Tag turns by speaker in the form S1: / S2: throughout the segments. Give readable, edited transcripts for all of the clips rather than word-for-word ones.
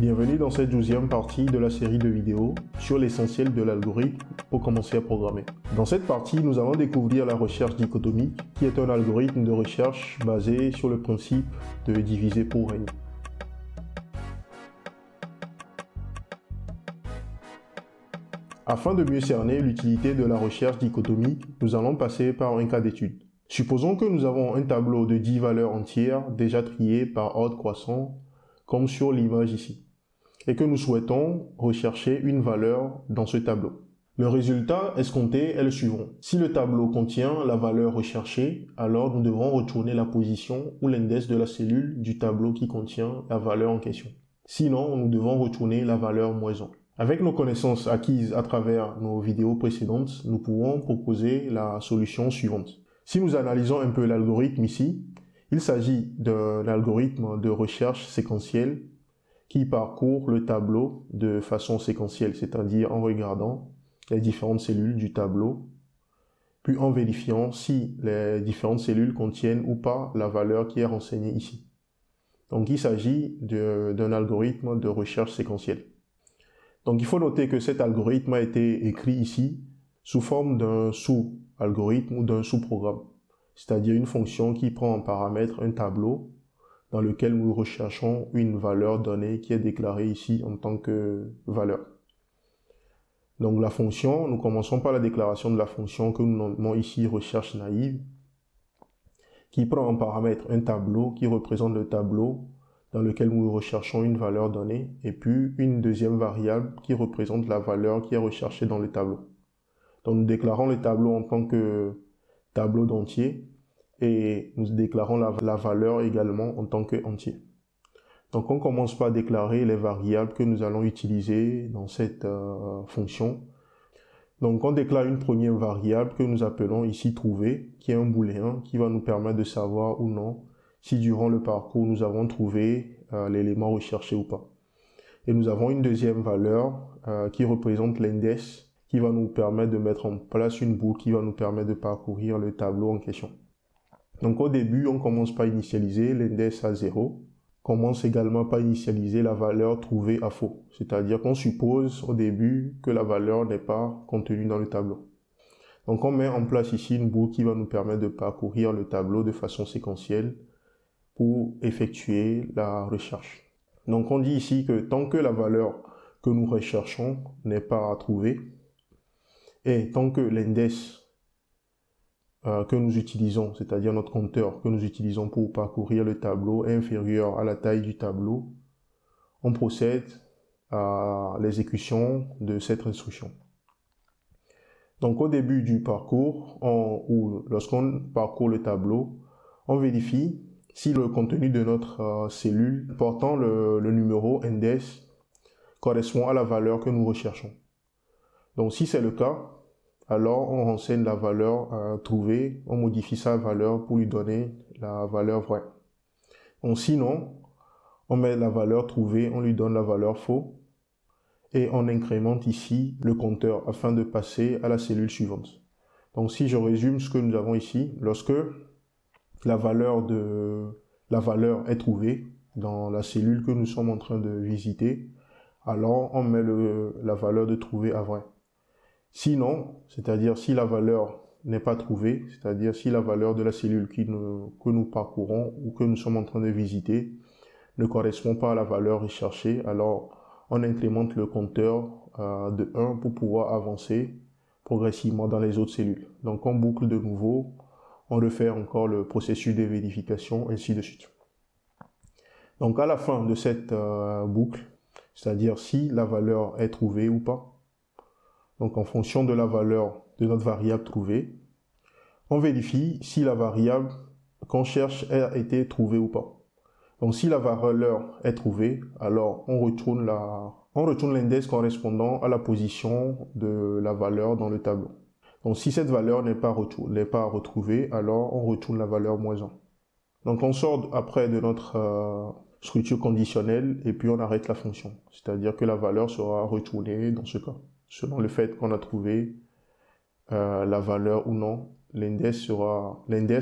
S1: Bienvenue dans cette 12e partie de la série de vidéos sur l'essentiel de l'algorithme pour commencer à programmer. Dans cette partie, nous allons découvrir la recherche dichotomique, qui est un algorithme de recherche basé sur le principe de diviser pour régner. Afin de mieux cerner l'utilité de la recherche dichotomique, nous allons passer par un cas d'étude. Supposons que nous avons un tableau de 10 valeurs entières déjà triées par ordre croissant, comme sur l'image ici, et que nous souhaitons rechercher une valeur dans ce tableau. Le résultat escompté est le suivant. Si le tableau contient la valeur recherchée, alors nous devons retourner la position ou l'index de la cellule du tableau qui contient la valeur en question. Sinon, nous devons retourner la valeur -1. Avec nos connaissances acquises à travers nos vidéos précédentes, nous pouvons proposer la solution suivante. Si nous analysons un peu l'algorithme ici, il s'agit d'un algorithme de recherche séquentielle qui parcourt le tableau de façon séquentielle, c'est-à-dire en regardant les différentes cellules du tableau, puis en vérifiant si les différentes cellules contiennent ou pas la valeur qui est renseignée ici. Donc il s'agit d'un algorithme de recherche séquentielle. Donc il faut noter que cet algorithme a été écrit ici sous forme d'un sous-algorithme ou d'un sous-programme, c'est-à-dire une fonction qui prend en paramètre un tableau dans lequel nous recherchons une valeur donnée qui est déclarée ici en tant que valeur. Donc la fonction, nous commençons par la déclaration de la fonction que nous nommons ici recherche naïve, qui prend en paramètre un tableau qui représente le tableau dans lequel nous recherchons une valeur donnée, et puis une deuxième variable qui représente la valeur qui est recherchée dans le tableau. Donc nous déclarons le tableau en tant que tableau d'entier, et nous déclarons la valeur également en tant que entier. Donc on commence par déclarer les variables que nous allons utiliser dans cette fonction. Donc on déclare une première variable que nous appelons ici trouver, qui est un booléen qui va nous permettre de savoir ou non si durant le parcours nous avons trouvé l'élément recherché ou pas. Et nous avons une deuxième valeur qui représente l'index, qui va nous permettre de mettre en place une boucle qui va nous permettre de parcourir le tableau en question. Donc au début, on commence par initialiser l'index à 0, commence également par initialiser la valeur trouvée à faux, c'est-à-dire qu'on suppose au début que la valeur n'est pas contenue dans le tableau. Donc on met en place ici une boucle qui va nous permettre de parcourir le tableau de façon séquentielle pour effectuer la recherche. Donc on dit ici que tant que la valeur que nous recherchons n'est pas trouvée, et tant que l'index que nous utilisons, c'est-à-dire notre compteur que nous utilisons pour parcourir le tableau est inférieur à la taille du tableau, on procède à l'exécution de cette instruction. Donc au début du parcours, ou lorsqu'on parcourt le tableau, on vérifie si le contenu de notre cellule portant le numéro index correspond à la valeur que nous recherchons. Donc si c'est le cas, alors on renseigne la valeur trouvée, on modifie sa valeur pour lui donner la valeur vraie. Donc sinon, on met la valeur trouvée, on lui donne la valeur faux, et on incrémente ici le compteur afin de passer à la cellule suivante. Donc si je résume ce que nous avons ici, lorsque la valeur est trouvée dans la cellule que nous sommes en train de visiter, alors on met la valeur de trouver à vrai. Sinon, c'est-à-dire si la valeur n'est pas trouvée, c'est-à-dire si la valeur de la cellule que nous parcourons ou que nous sommes en train de visiter ne correspond pas à la valeur recherchée, alors on incrémente le compteur de 1 pour pouvoir avancer progressivement dans les autres cellules. Donc on boucle de nouveau, on refait encore le processus de vérification, ainsi de suite. Donc à la fin de cette boucle, c'est-à-dire si la valeur est trouvée ou pas, donc en fonction de la valeur de notre variable trouvée, on vérifie si la variable qu'on cherche a été trouvée ou pas. Donc si la valeur est trouvée, alors on retourne l'index correspondant à la position de la valeur dans le tableau. Donc si cette valeur n'est pas retrouvée, alors on retourne la valeur -1. Donc on sort après de notre structure conditionnelle et puis on arrête la fonction. C'est-à-dire que la valeur sera retournée dans ce cas, selon le fait qu'on a trouvé la valeur ou non. L'index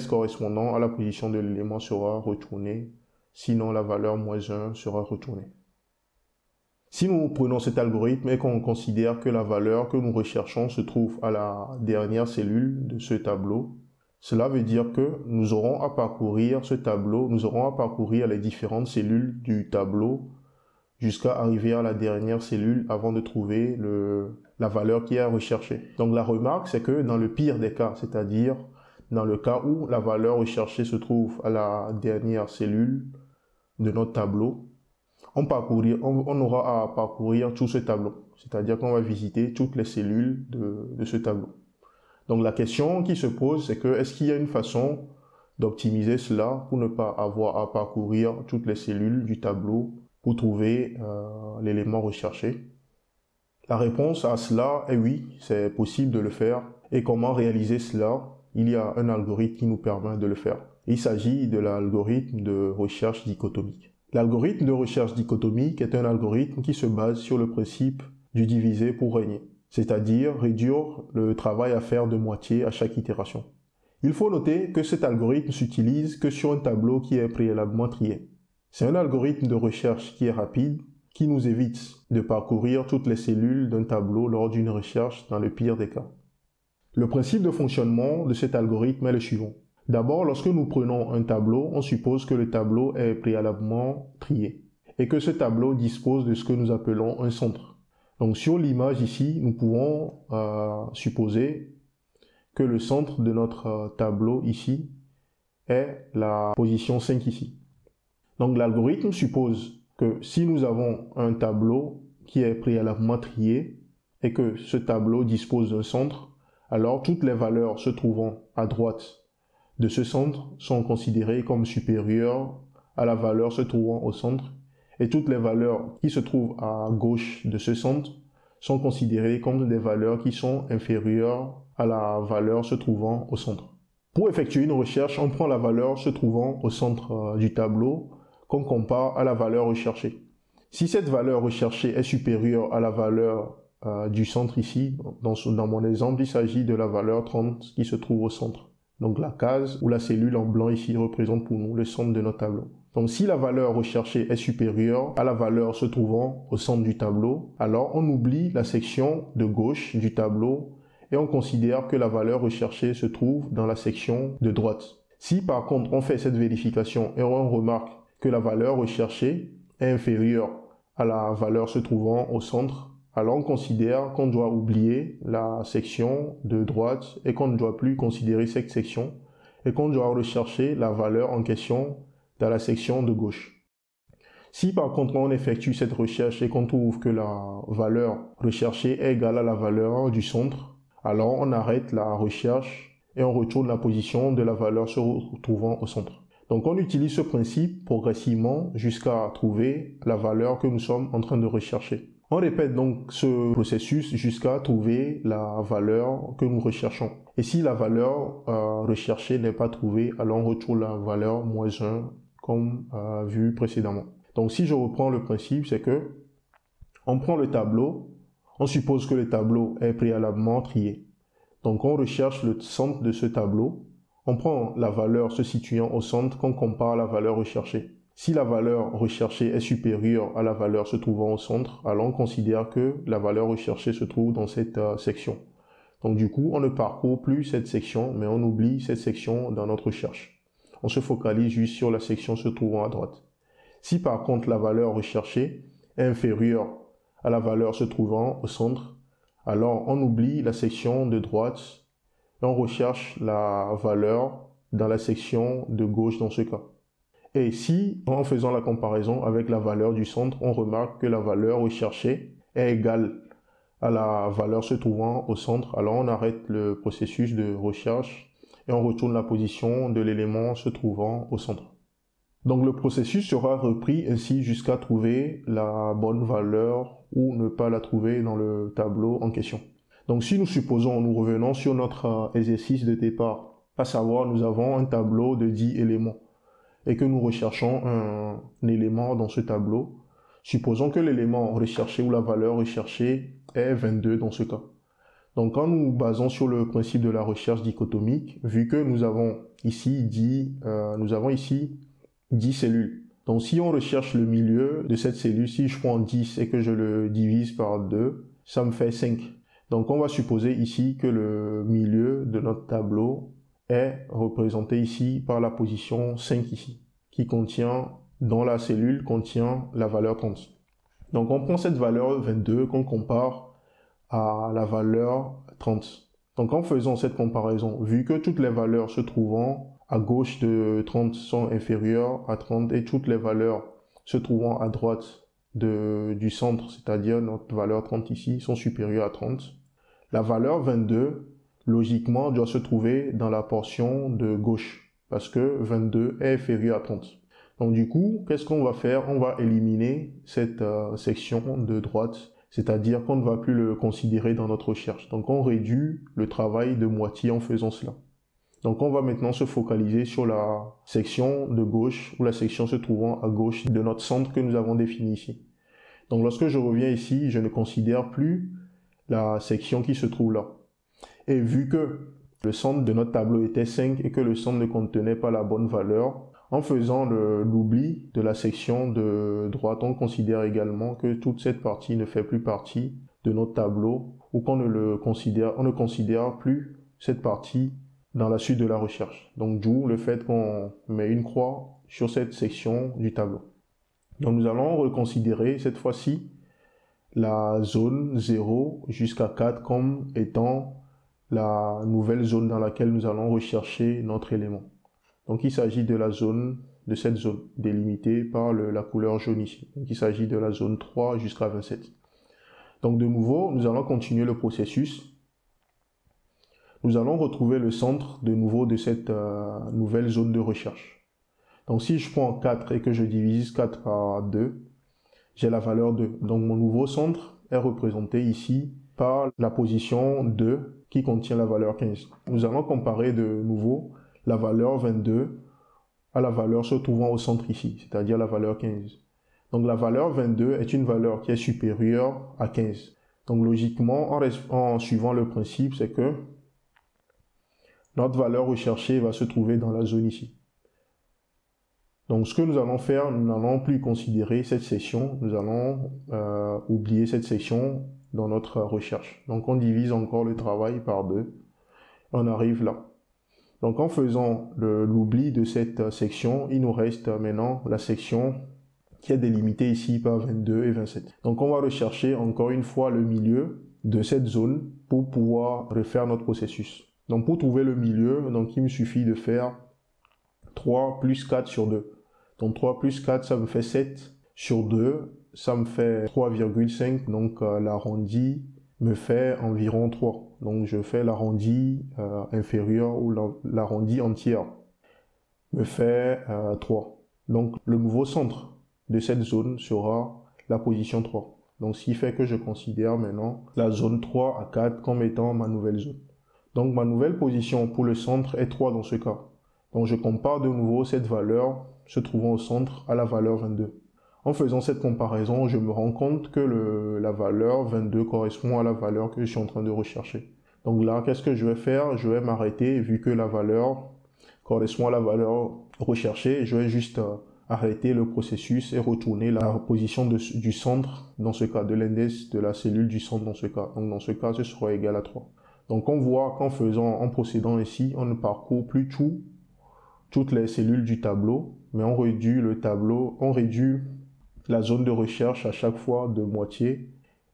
S1: correspondant à la position de l'élément sera retourné, sinon la valeur -1 sera retournée. Si nous prenons cet algorithme et qu'on considère que la valeur que nous recherchons se trouve à la dernière cellule de ce tableau, cela veut dire que nous aurons à parcourir ce tableau, nous aurons à parcourir les différentes cellules du tableau jusqu'à arriver à la dernière cellule avant de trouver la valeur qui est à rechercher. Donc la remarque, c'est que dans le pire des cas, c'est-à-dire dans le cas où la valeur recherchée se trouve à la dernière cellule de notre tableau, on aura à parcourir tout ce tableau. C'est-à-dire qu'on va visiter toutes les cellules de ce tableau. Donc la question qui se pose, c'est que est-ce qu'il y a une façon d'optimiser cela pour ne pas avoir à parcourir toutes les cellules du tableau pour trouver l'élément recherché? La réponse à cela est oui, c'est possible de le faire. Et comment réaliser cela? Il y a un algorithme qui nous permet de le faire. Il s'agit de l'algorithme de recherche dichotomique. L'algorithme de recherche dichotomique est un algorithme qui se base sur le principe du diviser pour régner, c'est-à-dire réduire le travail à faire de moitié à chaque itération. Il faut noter que cet algorithme s'utilise que sur un tableau qui est préalablement trié. C'est un algorithme de recherche qui est rapide, qui nous évite de parcourir toutes les cellules d'un tableau lors d'une recherche dans le pire des cas. Le principe de fonctionnement de cet algorithme est le suivant. D'abord, lorsque nous prenons un tableau, on suppose que le tableau est préalablement trié et que ce tableau dispose de ce que nous appelons un centre. Donc sur l'image ici, nous pouvons supposer que le centre de notre tableau ici est la position 5 ici. Donc l'algorithme suppose que si nous avons un tableau qui est préalablement trié et que ce tableau dispose d'un centre, alors toutes les valeurs se trouvant à droite de ce centre sont considérées comme supérieures à la valeur se trouvant au centre, et toutes les valeurs qui se trouvent à gauche de ce centre sont considérées comme des valeurs qui sont inférieures à la valeur se trouvant au centre. Pour effectuer une recherche, on prend la valeur se trouvant au centre du tableau qu'on compare à la valeur recherchée. Si cette valeur recherchée est supérieure à la valeur du centre ici, dans mon exemple, il s'agit de la valeur 30 qui se trouve au centre. Donc la case ou la cellule en blanc ici représente pour nous le centre de notre tableau. Donc si la valeur recherchée est supérieure à la valeur se trouvant au centre du tableau, alors on oublie la section de gauche du tableau et on considère que la valeur recherchée se trouve dans la section de droite. Si par contre on fait cette vérification et on remarque que la valeur recherchée est inférieure à la valeur se trouvant au centre, alors on considère qu'on doit oublier la section de droite et qu'on ne doit plus considérer cette section et qu'on doit rechercher la valeur en question dans la section de gauche. Si par contre on effectue cette recherche et qu'on trouve que la valeur recherchée est égale à la valeur du centre, alors on arrête la recherche et on retourne la position de la valeur se retrouvant au centre. Donc on utilise ce principe progressivement jusqu'à trouver la valeur que nous sommes en train de rechercher. On répète donc ce processus jusqu'à trouver la valeur que nous recherchons. Et si la valeur recherchée n'est pas trouvée, alors on retrouve la valeur -1 comme vu précédemment. Donc si je reprends le principe, c'est que on prend le tableau, on suppose que le tableau est préalablement trié. Donc on recherche le centre de ce tableau, on prend la valeur se situant au centre qu'on compare à la valeur recherchée. Si la valeur recherchée est supérieure à la valeur se trouvant au centre, alors on considère que la valeur recherchée se trouve dans cette section. Donc du coup, on ne parcourt plus cette section, mais on oublie cette section dans notre recherche. On se focalise juste sur la section se trouvant à droite. Si par contre la valeur recherchée est inférieure à la valeur se trouvant au centre, alors on oublie la section de droite et on recherche la valeur dans la section de gauche dans ce cas. Et si, en faisant la comparaison avec la valeur du centre, on remarque que la valeur recherchée est égale à la valeur se trouvant au centre, alors on arrête le processus de recherche et on retourne la position de l'élément se trouvant au centre. Donc le processus sera repris ainsi jusqu'à trouver la bonne valeur ou ne pas la trouver dans le tableau en question. Donc si nous supposons, nous revenons sur notre exercice de départ, à savoir nous avons un tableau de 10 éléments et que nous recherchons un élément dans ce tableau, supposons que l'élément recherché ou la valeur recherchée est 22 dans ce cas. Donc quand nous basons sur le principe de la recherche dichotomique, vu que nous avons ici 10 cellules, Donc si on recherche le milieu de cette cellule, si je prends 10 et que je le divise par 2, ça me fait 5. Donc on va supposer ici que le milieu de notre tableau est représenté ici par la position 5 ici, dont la cellule contient la valeur 30. Donc on prend cette valeur 22 qu'on compare à la valeur 30. Donc en faisant cette comparaison, vu que toutes les valeurs se trouvant à gauche de 30 sont inférieures à 30 et toutes les valeurs se trouvant à droite du centre, c'est-à-dire notre valeur 30 ici, sont supérieures à 30, la valeur 22, logiquement, doit se trouver dans la portion de gauche, parce que 22 est inférieur à 30. Donc du coup, qu'est-ce qu'on va faire? On va éliminer cette section de droite, c'est-à-dire qu'on ne va plus le considérer dans notre recherche. Donc on réduit le travail de moitié en faisant cela. Donc on va maintenant se focaliser sur la section de gauche, ou la section se trouvant à gauche de notre centre que nous avons défini ici. Donc lorsque je reviens ici, je ne considère plus la section qui se trouve là. Et vu que le centre de notre tableau était 5 et que le centre ne contenait pas la bonne valeur, en faisant l'oubli de la section de droite, on considère également que toute cette partie ne fait plus partie de notre tableau ou on ne considère plus cette partie dans la suite de la recherche. Donc d'où le fait qu'on met une croix sur cette section du tableau. Donc nous allons reconsidérer cette fois-ci la zone 0 jusqu'à 4 comme étant la nouvelle zone dans laquelle nous allons rechercher notre élément. Donc il s'agit de cette zone délimitée par la couleur jaune ici. Donc il s'agit de la zone 3 jusqu'à 27. Donc de nouveau, nous allons continuer le processus. Nous allons retrouver le centre de nouveau de cette nouvelle zone de recherche. Donc si je prends 4 et que je divise 4 par 2, j'ai la valeur 2. Donc mon nouveau centre est représenté ici par la position 2 qui contient la valeur 15. Nous allons comparer de nouveau la valeur 22 à la valeur se trouvant au centre ici, c'est-à-dire la valeur 15. Donc la valeur 22 est une valeur qui est supérieure à 15. Donc logiquement, en suivant le principe, c'est que notre valeur recherchée va se trouver dans la zone ici. Donc ce que nous allons faire, nous n'allons plus considérer cette section, nous allons oublier cette section dans notre recherche. Donc on divise encore le travail par 2, on arrive là. Donc en faisant l'oubli de cette section, il nous reste maintenant la section qui est délimitée ici par 22 et 27. Donc on va rechercher encore une fois le milieu de cette zone pour pouvoir refaire notre processus. Donc pour trouver le milieu, donc il me suffit de faire 3 plus 4 sur 2. Donc 3 plus 4, ça me fait 7 sur 2, ça me fait 3,5, donc l'arrondi me fait environ 3. Donc je fais l'arrondi inférieur ou l'arrondi entière me fait 3. Donc le nouveau centre de cette zone sera la position 3. Donc ce qui fait que je considère maintenant la zone 3 à 4 comme étant ma nouvelle zone. Donc ma nouvelle position pour le centre est 3 dans ce cas. Donc je compare de nouveau cette valeur se trouvant au centre à la valeur 22. En faisant cette comparaison, je me rends compte que la valeur 22 correspond à la valeur que je suis en train de rechercher. Donc là, qu'est-ce que je vais faire? Je vais m'arrêter, vu que la valeur correspond à la valeur recherchée, je vais juste arrêter le processus et retourner la position du centre, dans ce cas, de l'index de la cellule du centre dans ce cas. Donc dans ce cas, ce sera égal à 3. Donc on voit en procédant ainsi, on ne parcourt plus toutes les cellules du tableau, mais on réduit la zone de recherche à chaque fois de moitié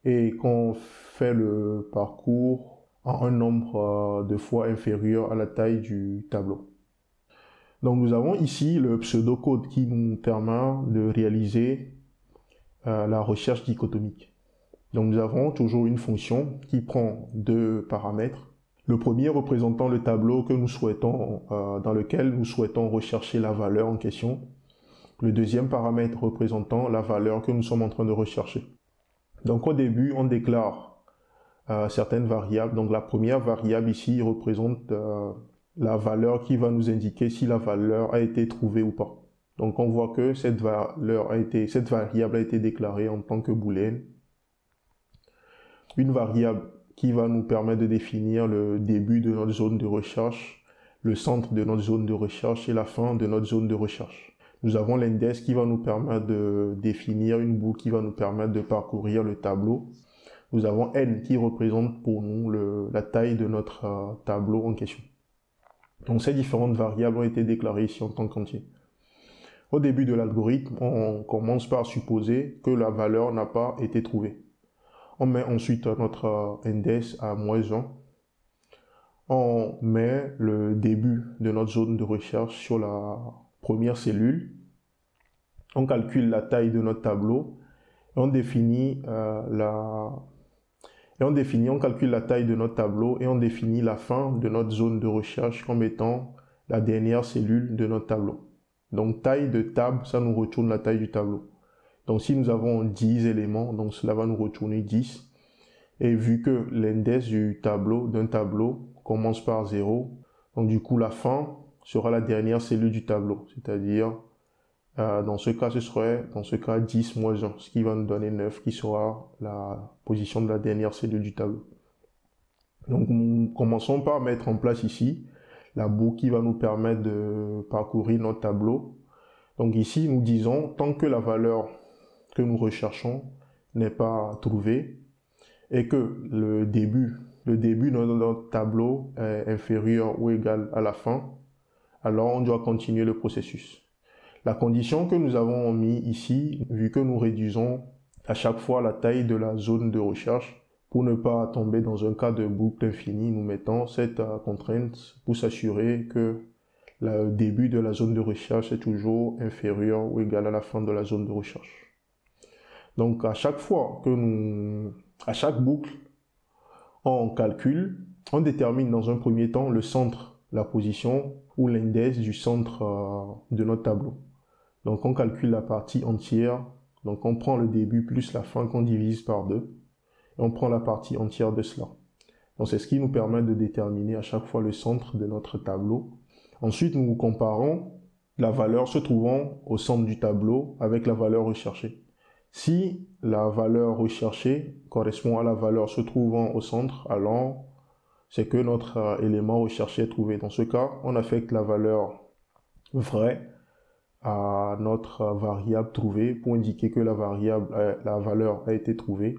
S1: et qu'on fait le parcours en un nombre de fois inférieur à la taille du tableau. Donc nous avons ici le pseudocode qui nous permet de réaliser la recherche dichotomique. Donc nous avons toujours une fonction qui prend 2 paramètres. Le premier représentant le tableau que nous souhaitons, dans lequel nous souhaitons rechercher la valeur en question. Le deuxième paramètre représentant la valeur que nous sommes en train de rechercher. Donc au début, on déclare certaines variables. Donc la première variable ici représente la valeur qui va nous indiquer si la valeur a été trouvée ou pas. Donc on voit que cette variable a été déclarée en tant que booléenne. Une variable qui va nous permettre de définir le début de notre zone de recherche, le centre de notre zone de recherche et la fin de notre zone de recherche. Nous avons l'index qui va nous permettre de définir une boucle qui va nous permettre de parcourir le tableau. Nous avons n qui représente pour nous la taille de notre tableau en question. Donc ces différentes variables ont été déclarées ici en tant qu'entier. Au début de l'algorithme, on commence par supposer que la valeur n'a pas été trouvée. On met ensuite notre index à -1. On met le début de notre zone de recherche sur la première cellule. On calcule la taille de notre tableau. Et on calcule la taille de notre tableau et on définit la fin de notre zone de recherche comme étant la dernière cellule de notre tableau. Donc taille de table, ça nous retourne la taille du tableau. Donc si nous avons 10 éléments, donc cela va nous retourner 10. Et vu que l'index d'un tableau commence par 0, donc du coup la fin sera la dernière cellule du tableau. C'est-à-dire, dans ce cas, ce serait 10 moins 1, ce qui va nous donner 9, qui sera la position de la dernière cellule du tableau. Donc nous commençons par mettre en place ici la boucle qui va nous permettre de parcourir notre tableau. Donc ici, nous disons, tant que la valeur que nous recherchons n'est pas trouvée et que le début de notre tableau est inférieur ou égal à la fin, alors on doit continuer le processus. La condition que nous avons mis ici, vu que nous réduisons à chaque fois la taille de la zone de recherche, pour ne pas tomber dans un cas de boucle infinie, nous mettons cette contrainte pour s'assurer que le début de la zone de recherche est toujours inférieur ou égal à la fin de la zone de recherche. Donc à chaque boucle, on calcule, on détermine dans un premier temps le centre, la position ou l'index du centre de notre tableau. Donc on calcule la partie entière, donc on prend le début plus la fin qu'on divise par 2. Et on prend la partie entière de cela. Donc c'est ce qui nous permet de déterminer à chaque fois le centre de notre tableau. Ensuite, nous comparons la valeur se trouvant au centre du tableau avec la valeur recherchée. Si la valeur recherchée correspond à la valeur se trouvant au centre, alors c'est que notre élément recherché est trouvé. Dans ce cas, on affecte la valeur vraie à notre variable trouvée pour indiquer que la valeur a été trouvée.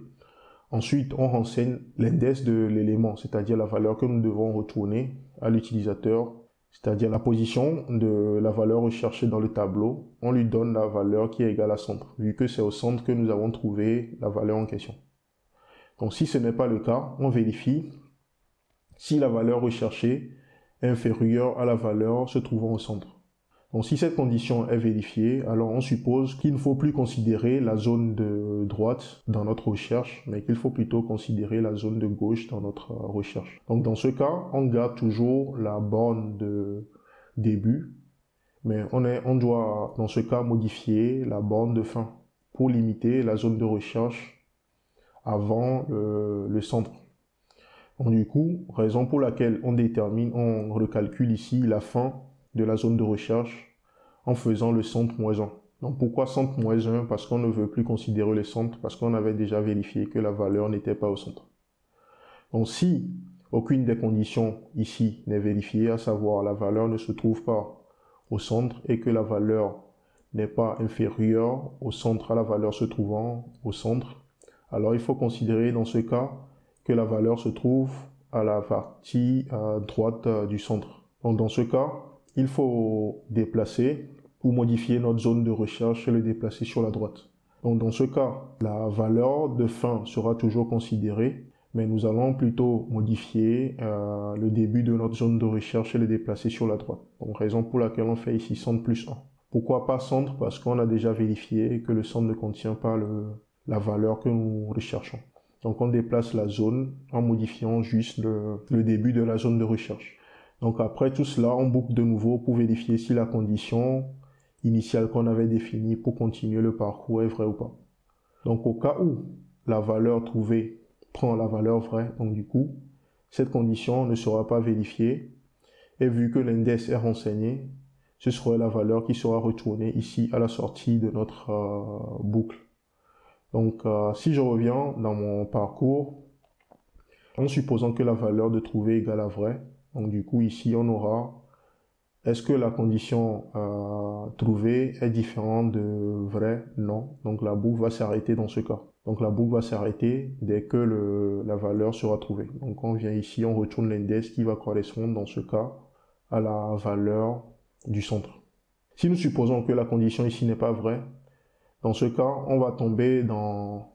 S1: Ensuite, on renseigne l'index de l'élément, c'est-à-dire la valeur que nous devons retourner à l'utilisateur, c'est-à-dire la position de la valeur recherchée dans le tableau. On lui donne la valeur qui est égale à centre, vu que c'est au centre que nous avons trouvé la valeur en question. Donc si ce n'est pas le cas, on vérifie si la valeur recherchée est inférieure à la valeur se trouvant au centre. Donc si cette condition est vérifiée, alors on suppose qu'il ne faut plus considérer la zone de droite dans notre recherche, mais qu'il faut plutôt considérer la zone de gauche dans notre recherche. Donc dans ce cas, on garde toujours la borne de début, mais on doit dans ce cas modifier la borne de fin pour limiter la zone de recherche avant le centre. Donc du coup, raison pour laquelle on recalcule ici la fin de la zone de recherche en faisant le centre -1. Donc pourquoi centre -1? Parce qu'on ne veut plus considérer le centre, parce qu'on avait déjà vérifié que la valeur n'était pas au centre. Donc si aucune des conditions ici n'est vérifiée, à savoir la valeur ne se trouve pas au centre et que la valeur n'est pas inférieure au centre à la valeur se trouvant au centre, alors il faut considérer dans ce cas que la valeur se trouve à la partie droite du centre. Donc dans ce cas, il faut déplacer ou modifier notre zone de recherche et le déplacer sur la droite. Donc dans ce cas, la valeur de fin sera toujours considérée, mais nous allons plutôt modifier le début de notre zone de recherche et le déplacer sur la droite. Donc raison pour laquelle on fait ici centre plus 1. Pourquoi pas centre? Parce qu'on a déjà vérifié que le centre ne contient pas la valeur que nous recherchons. Donc on déplace la zone en modifiant juste le début de la zone de recherche. Donc après tout cela, on boucle de nouveau pour vérifier si la condition initiale qu'on avait définie pour continuer le parcours est vraie ou pas. Donc au cas où la valeur trouvée prend la valeur vraie, donc du coup, cette condition ne sera pas vérifiée. Et vu que l'index est renseigné, ce sera la valeur qui sera retournée ici à la sortie de notre boucle. Donc si je reviens dans mon parcours, en supposant que la valeur de trouver égale à vraie, donc du coup ici on aura Est-ce que la condition trouvée est différente de vrai? Non. Donc la boucle va s'arrêter dans ce cas. Donc la boucle va s'arrêter dès que la valeur sera trouvée. Donc on vient ici, on retourne l'index qui va correspondre dans ce cas à la valeur du centre. Si nous supposons que la condition ici n'est pas vraie, dans ce cas, on va tomber dans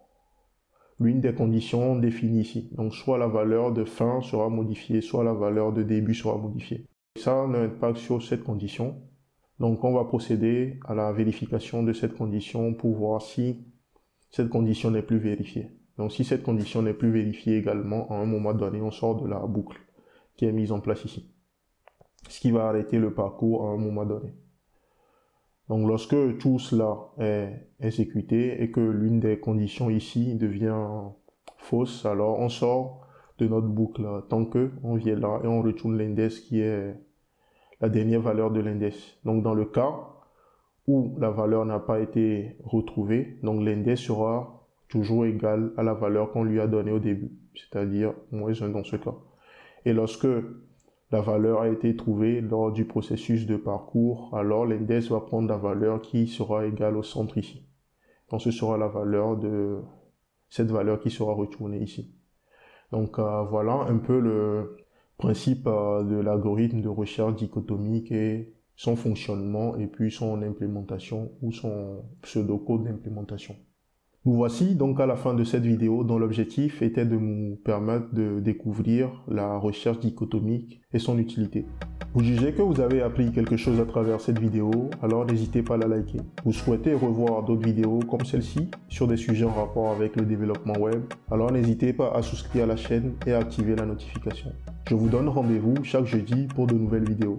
S1: l'une des conditions définies ici. Donc soit la valeur de fin sera modifiée, soit la valeur de début sera modifiée. Ça n'impacte sur cette condition. Donc on va procéder à la vérification de cette condition pour voir si cette condition n'est plus vérifiée. Donc si cette condition n'est plus vérifiée également, à un moment donné, on sort de la boucle qui est mise en place ici. Ce qui va arrêter le parcours à un moment donné. Donc lorsque tout cela est exécuté et que l'une des conditions ici devient fausse, alors on sort de notre boucle tant que on vient là et on retourne l'index qui est la dernière valeur de l'index. Donc dans le cas où la valeur n'a pas été retrouvée, donc l'index sera toujours égal à la valeur qu'on lui a donnée au début, c'est-à-dire -1 dans ce cas. Et lorsque la valeur a été trouvée lors du processus de parcours, alors l'index va prendre la valeur qui sera égale au centre ici. Donc ce sera la valeur de cette valeur qui sera retournée ici. Donc voilà un peu le principe de l'algorithme de recherche dichotomique et son fonctionnement et puis son implémentation ou son pseudocode d'implémentation. Nous voici donc à la fin de cette vidéo dont l'objectif était de nous permettre de découvrir la recherche dichotomique et son utilité. Vous jugez que vous avez appris quelque chose à travers cette vidéo, alors n'hésitez pas à la liker. Vous souhaitez revoir d'autres vidéos comme celle-ci sur des sujets en rapport avec le développement web, alors n'hésitez pas à souscrire à la chaîne et à activer la notification. Je vous donne rendez-vous chaque jeudi pour de nouvelles vidéos.